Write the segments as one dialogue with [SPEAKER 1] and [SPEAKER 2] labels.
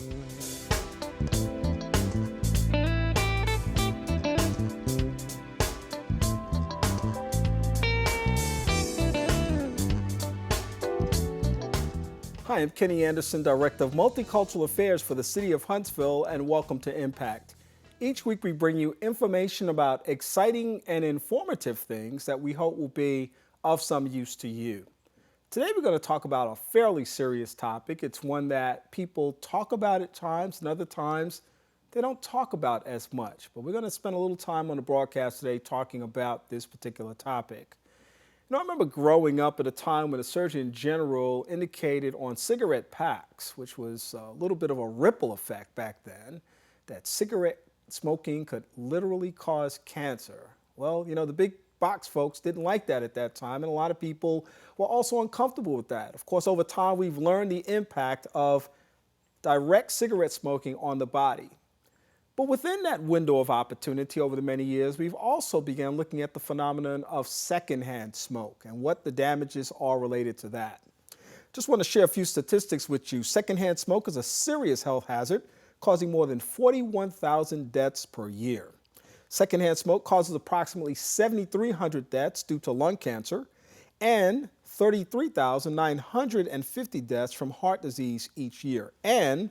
[SPEAKER 1] Hi, I'm Kenny Anderson, Director of Multicultural Affairs for the City of Huntsville, and welcome to Impact. Each week we bring you information about exciting and informative things that we hope will be of some use to you. Today we're going to talk about a fairly serious topic. It's one that people talk about at times, and other times they don't talk about as much. But we're going to spend a little time on the broadcast today talking about this particular topic. I remember growing up at a time when the Surgeon General indicated on cigarette packs, which was a little bit of a ripple effect back then, that cigarette smoking could literally cause cancer. Well, the big box folks didn't like that at that time, and a lot of people were also uncomfortable with that. Of course, over time, we've learned the impact of direct cigarette smoking on the body. But within that window of opportunity over the many years, we've also began looking at the phenomenon of secondhand smoke and what the damages are related to that. Just want to share a few statistics with you. Secondhand smoke is a serious health hazard, causing more than 41,000 deaths per year. Secondhand smoke causes approximately 7,300 deaths due to lung cancer and 33,950 deaths from heart disease each year. And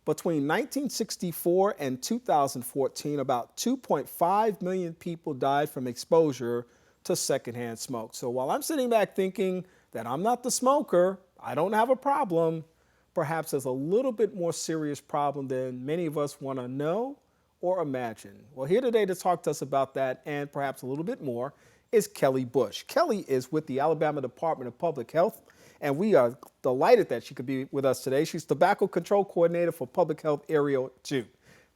[SPEAKER 1] between 1964 and 2014, about 2.5 million people died from exposure to secondhand smoke. So while I'm sitting back thinking that I'm not the smoker, I don't have a problem, perhaps there's a little bit more serious problem than many of us want to know or imagine. Well, here today to talk to us about that and perhaps a little bit more is Kelli Bush. Kelli is with the Alabama Department of Public Health, and we are delighted that she could be with us today. She's Tobacco Control Coordinator for Public Health Area 2.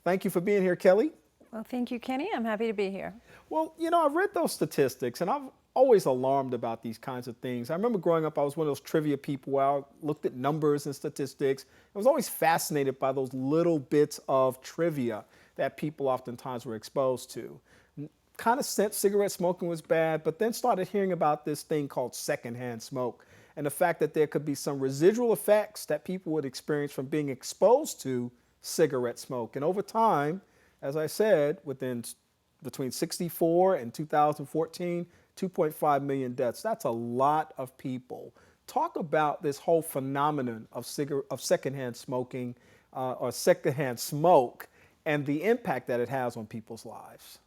[SPEAKER 1] Thank you for being here, Kelli.
[SPEAKER 2] Well, thank you, Kenny. I'm happy to be here.
[SPEAKER 1] Well, I've read those statistics, and I'm always alarmed about these kinds of things. I remember growing up, I was one of those trivia people where I looked at numbers and statistics. I was always fascinated by those little bits of trivia that people oftentimes were exposed to. Kind of sensed cigarette smoking was bad, but then started hearing about this thing called secondhand smoke and the fact that there could be some residual effects that people would experience from being exposed to cigarette smoke. And over time, as I said, between 64 and 2014, 2.5 million deaths. That's a lot of people. Talk about this whole phenomenon of secondhand smoking or secondhand smoke and the impact that it has on people's lives.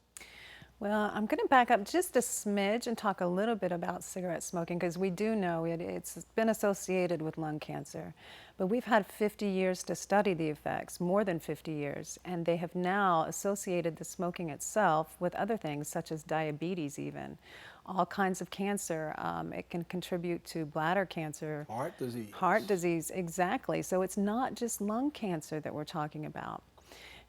[SPEAKER 2] Well, I'm going to back up just a smidge and talk a little bit about cigarette smoking, because we do know it's been associated with lung cancer. But we've had 50 years to study the effects, more than 50 years, and they have now associated the smoking itself with other things such as diabetes even. All kinds of cancer. It can contribute to bladder cancer.
[SPEAKER 1] Heart disease.
[SPEAKER 2] Heart disease, exactly. So it's not just lung cancer that we're talking about.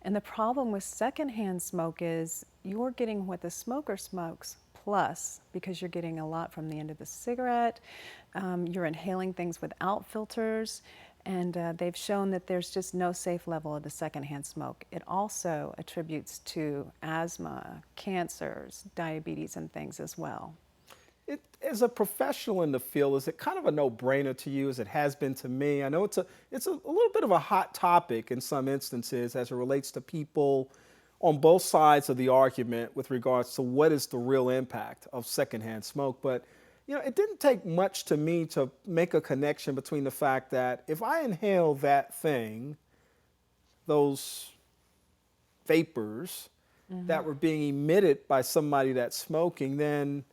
[SPEAKER 2] And the problem with secondhand smoke is you're getting what the smoker smokes plus, because you're getting a lot from the end of the cigarette. You're inhaling things without filters, and they've shown that there's just no safe level of the secondhand smoke. It also attributes to asthma, cancers, diabetes, and things as well.
[SPEAKER 1] As a professional in the field, is it kind of a no-brainer to you as it has been to me? I know it's a little bit of a hot topic in some instances as it relates to people on both sides of the argument with regards to what is the real impact of secondhand smoke. But, it didn't take much to me to make a connection between the fact that if I inhale that thing, those vapors that were being emitted by somebody that's smoking, then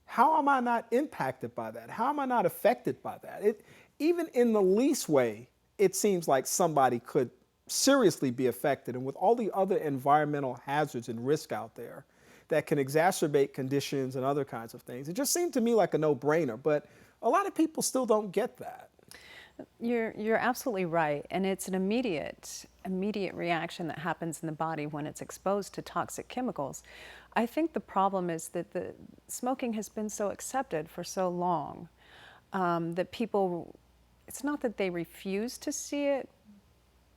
[SPEAKER 1] how am I not impacted by that? How am I not affected by that? Even in the least way, it seems like somebody could seriously be affected. And with all the other environmental hazards and risk out there that can exacerbate conditions and other kinds of things, it just seemed to me like a no-brainer. But a lot of people still don't get that.
[SPEAKER 2] You're absolutely right, and it's an immediate reaction that happens in the body when it's exposed to toxic chemicals. I think the problem is that the smoking has been so accepted for so long that people, it's not that they refuse to see it,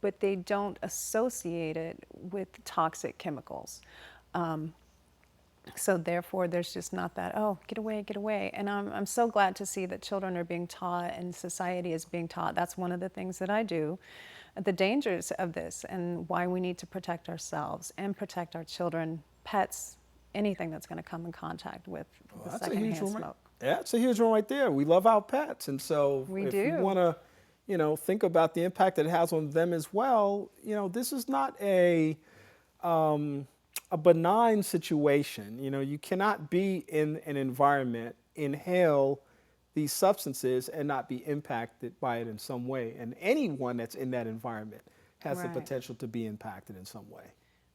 [SPEAKER 2] but they don't associate it with toxic chemicals. So therefore, there's just not that, oh, get away, get away. And I'm so glad to see that children are being taught and society is being taught. That's one of the things that I do the dangers of this and why we need to protect ourselves and protect our children, pets, anything that's going to come in contact with the
[SPEAKER 1] That's a huge
[SPEAKER 2] secondhand
[SPEAKER 1] one.
[SPEAKER 2] smoke.
[SPEAKER 1] Yeah, it's a huge one right there. We love our pets, and so
[SPEAKER 2] We
[SPEAKER 1] if we
[SPEAKER 2] do.
[SPEAKER 1] want to, think about the impact that it has on them as well, this is not a benign situation. You cannot be in an environment, inhale these substances, and not be impacted by it in some way. And anyone that's in that environment has the
[SPEAKER 2] Right.
[SPEAKER 1] potential to be impacted in some way.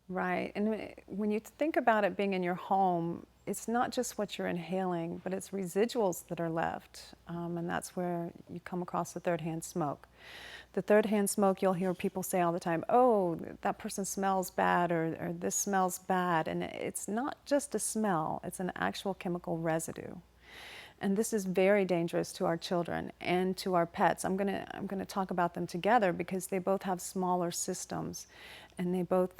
[SPEAKER 2] Right. And when you think about it being in your home, it's not just what you're inhaling, but it's residuals that are left. And that's where you come across the third-hand smoke. The third-hand smoke, you'll hear people say all the time, oh, that person smells bad, or this smells bad. And it's not just a smell, it's an actual chemical residue. And this is very dangerous to our children and to our pets. I'm gonna talk about them together because they both have smaller systems, and they both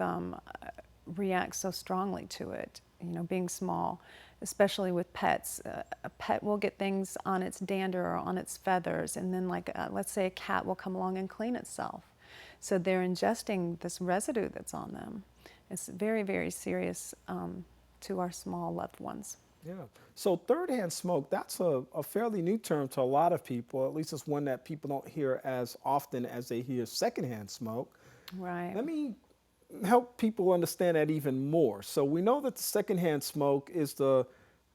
[SPEAKER 2] react so strongly to it. Being small, especially with pets. A pet will get things on its dander or on its feathers, and then let's say a cat will come along and clean itself. So they're ingesting this residue that's on them. It's very, very serious to our small loved ones.
[SPEAKER 1] Yeah. So third-hand smoke, that's a fairly new term to a lot of people. At least it's one that people don't hear as often as they hear secondhand smoke.
[SPEAKER 2] Right.
[SPEAKER 1] Let me help people understand that even more. So we know that the secondhand smoke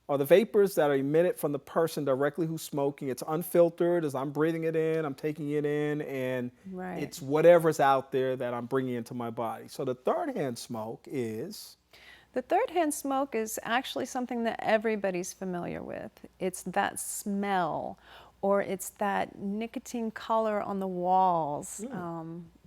[SPEAKER 1] are the vapors that are emitted from the person directly who's smoking. It's unfiltered as I'm breathing it in, I'm taking it in, and
[SPEAKER 2] Right.
[SPEAKER 1] it's whatever's out there that I'm bringing into my body. So the third-hand smoke is...
[SPEAKER 2] The third-hand smoke is actually something that everybody's familiar with. It's that smell, or it's that nicotine color on the walls.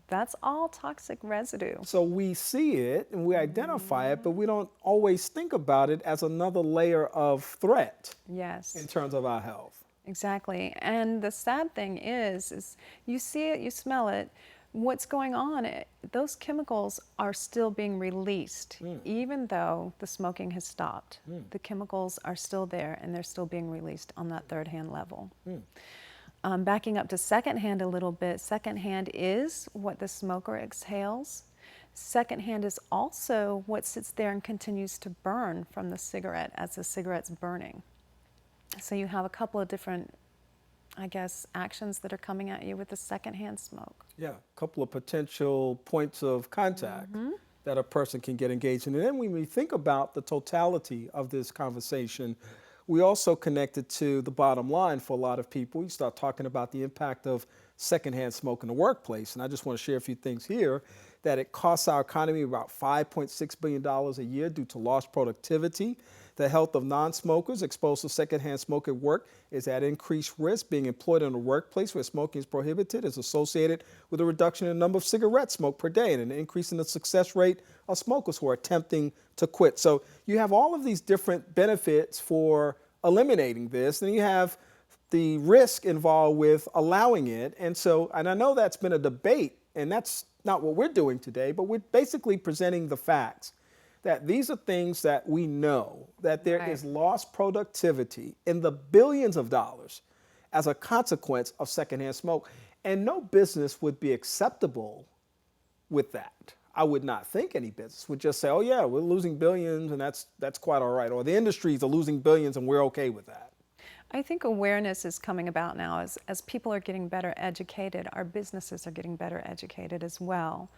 [SPEAKER 2] That's all toxic residue.
[SPEAKER 1] So we see it and we identify it, but we don't always think about it as another layer of threat
[SPEAKER 2] Yes.
[SPEAKER 1] in terms of our health.
[SPEAKER 2] Exactly. And the sad thing is you see it, you smell it. What's going on? Those chemicals are still being released, even though the smoking has stopped. The chemicals are still there, and they're still being released on that third-hand level. Backing up to secondhand a little bit, secondhand is what the smoker exhales. Secondhand is also what sits there and continues to burn from the cigarette as the cigarette's burning. So you have a couple of different, I guess, actions that are coming at you with the secondhand smoke.
[SPEAKER 1] Yeah, a couple of potential points of contact that a person can get engaged in. And then when we think about the totality of this conversation, we also connect it to the bottom line for a lot of people. You start talking about the impact of secondhand smoke in the workplace. And I just want to share a few things here, that it costs our economy about $5.6 billion a year due to lost productivity. The health of non-smokers exposed to secondhand smoke at work is at increased risk. Being employed in a workplace where smoking is prohibited is associated with a reduction in the number of cigarettes smoked per day and an increase in the success rate of smokers who are attempting to quit. So you have all of these different benefits for eliminating this, and you have the risk involved with allowing it. And I know that's been a debate, and that's not what we're doing today, but we're basically presenting the facts that these are things that we know, that there is lost productivity in the billions of dollars as a consequence of secondhand smoke. And no business would be acceptable with that. I would not think any business would just say, oh yeah, we're losing billions and that's quite all right. Or the industries are losing billions and we're okay with that.
[SPEAKER 2] I think awareness is coming about now as people are getting better educated. Our businesses are getting better educated as well.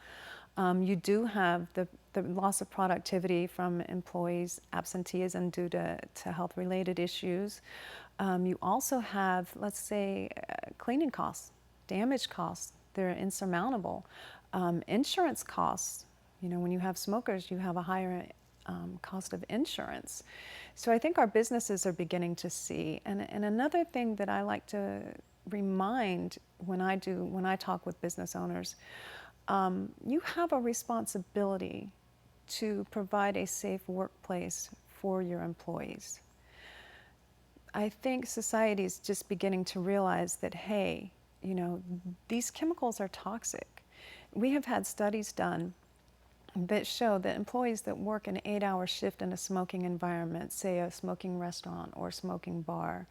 [SPEAKER 2] You do have the loss of productivity from employees' absenteeism due to health-related issues. You also have, let's say, cleaning costs, damage costs. They're insurmountable. Insurance costs. When you have smokers, you have a higher cost of insurance. So I think our businesses are beginning to see. And another thing that I like to remind when I talk with business owners, you have a responsibility to provide a safe workplace for your employees. I think society is just beginning to realize that, hey, these chemicals are toxic. We have had studies done that show that employees that work an 8-hour shift in a smoking environment, say a smoking restaurant or a smoking bar,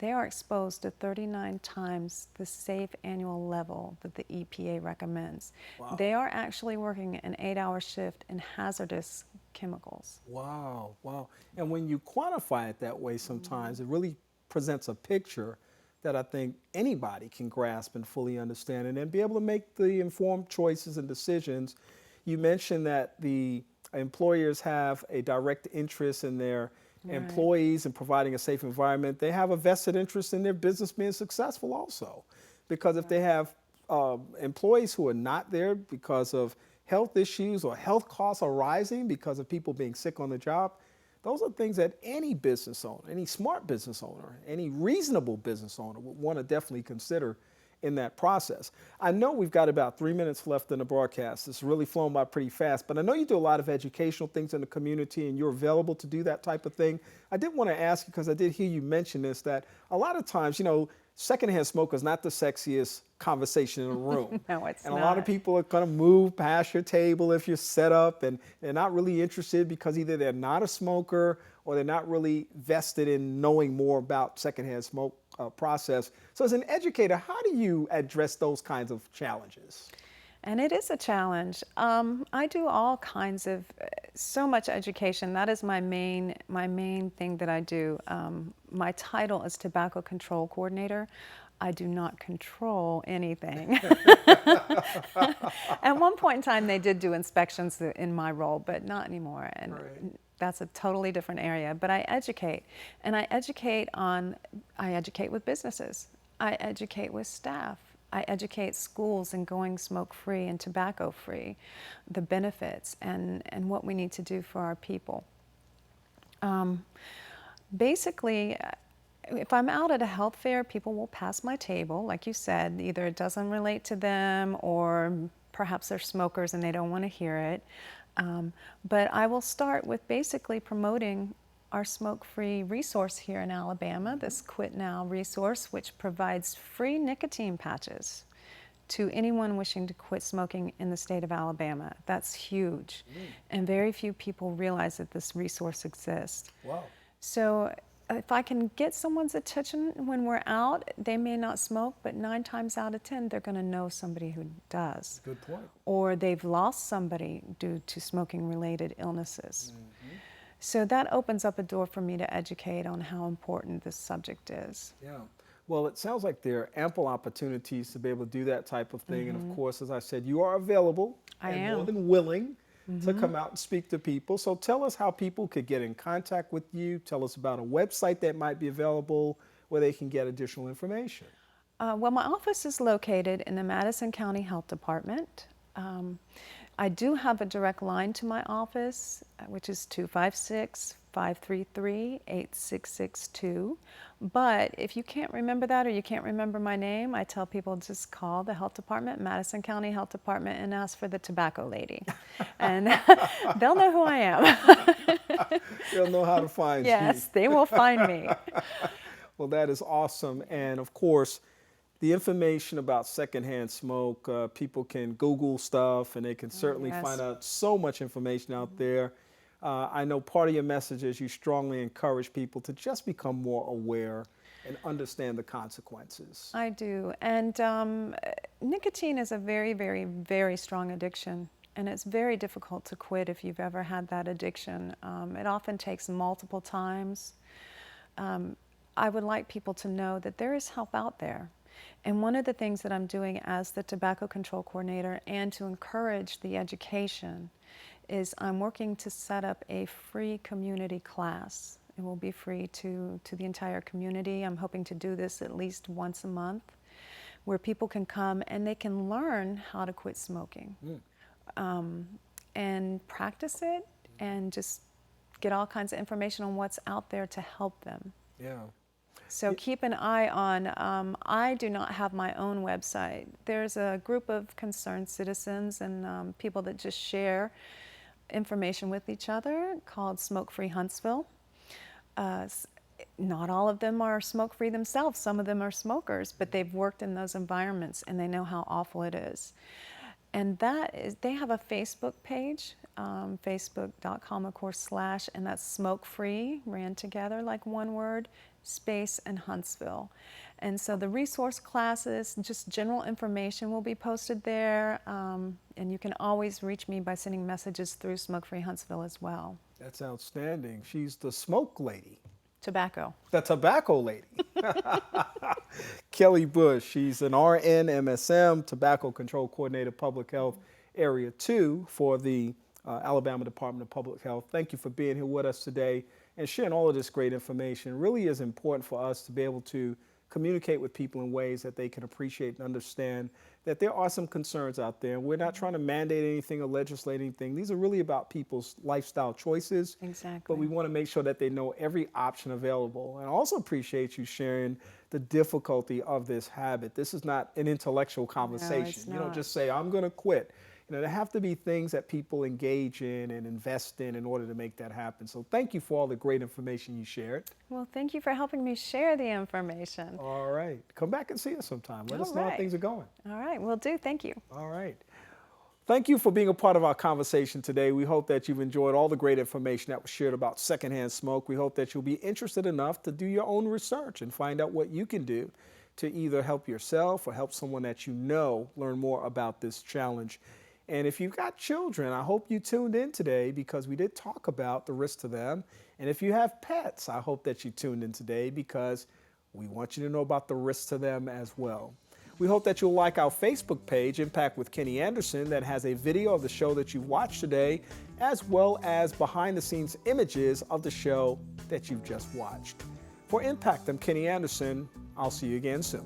[SPEAKER 2] they are exposed to 39 times the safe annual level that the EPA recommends.
[SPEAKER 1] Wow.
[SPEAKER 2] They are actually working an 8-hour shift in hazardous chemicals.
[SPEAKER 1] Wow, wow. And when you quantify it that way, sometimes it really presents a picture that I think anybody can grasp and fully understand and then be able to make the informed choices and decisions. You mentioned that the employers have a direct interest in their employees and providing a safe environment. They have a vested interest in their business being successful also. Because if they have employees who are not there because of health issues or health costs are rising because of people being sick on the job, those are things that any business owner, any smart business owner, any reasonable business owner would want to definitely consider in that process. I know we've got about 3 minutes left in the broadcast. It's really flown by pretty fast, but I know you do a lot of educational things in the community and you're available to do that type of thing. I did want to ask you, because I did hear you mention this, that a lot of times, you know, secondhand smoke is not the sexiest conversation in a room.
[SPEAKER 2] No, it's
[SPEAKER 1] and
[SPEAKER 2] not.
[SPEAKER 1] a lot of people are going to move past your table if you're set up, and they're not really interested because either they're not a smoker or they're not really vested in knowing more about secondhand smoke process. So as an educator, how do you address those kinds of challenges?
[SPEAKER 2] And it is a challenge. I do all kinds of, so much education. That is my main thing that I do. My title is Tobacco Control Coordinator. I do not control anything. At one point in time, they did do inspections in my role, but not anymore. And
[SPEAKER 1] Right.
[SPEAKER 2] that's a totally different area. But I educate, and I educate with businesses. I educate with staff. I educate schools in going smoke-free and tobacco-free, the benefits and what we need to do for our people. Basically, if I'm out at a health fair, people will pass my table, like you said. Either it doesn't relate to them or perhaps they're smokers and they don't want to hear it. But I will start with basically promoting our smoke-free resource here in Alabama, this Quit Now resource, which provides free nicotine patches to anyone wishing to quit smoking in the state of Alabama. That's huge. And very few people realize that this resource exists.
[SPEAKER 1] Wow.
[SPEAKER 2] So if I can get someone's attention when we're out, they may not smoke, but 9 times out of 10, they're going to know somebody who does.
[SPEAKER 1] Good point.
[SPEAKER 2] Or they've lost somebody due to smoking-related illnesses. So that opens up a door for me to educate on how important this subject is.
[SPEAKER 1] Yeah. Well, it sounds like there are ample opportunities to be able to do that type of thing. And of course, as I said, you are available
[SPEAKER 2] I
[SPEAKER 1] and
[SPEAKER 2] am.
[SPEAKER 1] more than willing to come out and speak to people. So tell us how people could get in contact with you. Tell us about a website that might be available where they can get additional information.
[SPEAKER 2] Well, my office is located in the Madison County Health Department. I do have a direct line to my office, which is 256-533-8662. But if you can't remember that or you can't remember my name, I tell people just call the health department, Madison County Health Department, and ask for the tobacco lady. And they'll know who I am.
[SPEAKER 1] They'll know how to find you.
[SPEAKER 2] Yes, they will find me.
[SPEAKER 1] Well, that is awesome. And of course, the information about secondhand smoke, people can Google stuff and they can certainly
[SPEAKER 2] yes.
[SPEAKER 1] find out so much information out there. I know part of your message is you strongly encourage people to just become more aware and understand the consequences.
[SPEAKER 2] I do. And nicotine is a very, very, very strong addiction. And it's very difficult to quit if you've ever had that addiction. It often takes multiple times. I would like people to know that there is help out there. And one of the things that I'm doing as the Tobacco Control Coordinator and to encourage the education is I'm working to set up a free community class. It will be free to the entire community. I'm hoping to do this at least once a month where people can come and they can learn how to quit smoking and practice it and just get all kinds of information on what's out there to help them.
[SPEAKER 1] Yeah.
[SPEAKER 2] So keep an eye on, I do not have my own website. There's a group of concerned citizens and people that just share information with each other called Smoke Free Huntsville. Not all of them are smoke-free themselves. Some of them are smokers, but they've worked in those environments and they know how awful it is. And that is, they have a Facebook page, facebook.com, of course, / and that's smoke-free, ran together like one word, space, and Huntsville. And so the resource classes, just general information will be posted there. And you can always reach me by sending messages through Smoke Free Huntsville as well.
[SPEAKER 1] That's outstanding. She's the smoke lady.
[SPEAKER 2] Tobacco.
[SPEAKER 1] The tobacco lady. Kelli Bush, she's an RN MSM, Tobacco Control Coordinator, Public Health Area 2 for the Alabama Department of Public Health. Thank you for being here with us today and sharing all of this great information. It really is important for us to be able to communicate with people in ways that they can appreciate and understand that there are some concerns out there. We're not trying to mandate anything or legislate anything. These are really about people's lifestyle choices.
[SPEAKER 2] Exactly.
[SPEAKER 1] But we want to make sure that they know every option available. And I also appreciate you sharing the difficulty of this habit. This is not an intellectual conversation.
[SPEAKER 2] No, it's
[SPEAKER 1] You don't
[SPEAKER 2] not.
[SPEAKER 1] just say, I'm going to quit. There have to be things that people engage in and invest in order to make that happen. So thank you for all the great information you shared.
[SPEAKER 2] Well, thank you for helping me share the information.
[SPEAKER 1] All right. Come back and see us sometime. Let us
[SPEAKER 2] All
[SPEAKER 1] know how
[SPEAKER 2] right.
[SPEAKER 1] things are going.
[SPEAKER 2] All right, will do. Thank you.
[SPEAKER 1] All right. Thank you for being a part of our conversation today. We hope that you've enjoyed all the great information that was shared about secondhand smoke. We hope that you'll be interested enough to do your own research and find out what you can do to either help yourself or help someone that you know learn more about this challenge. And if you've got children, I hope you tuned in today because we did talk about the risk to them. And if you have pets, I hope that you tuned in today because we want you to know about the risks to them as well. We hope that you'll like our Facebook page, Impact with Kenny Anderson, that has a video of the show that you watched today, as well as behind-the-scenes images of the show that you've just watched. For Impact, I'm Kenny Anderson. I'll see you again soon.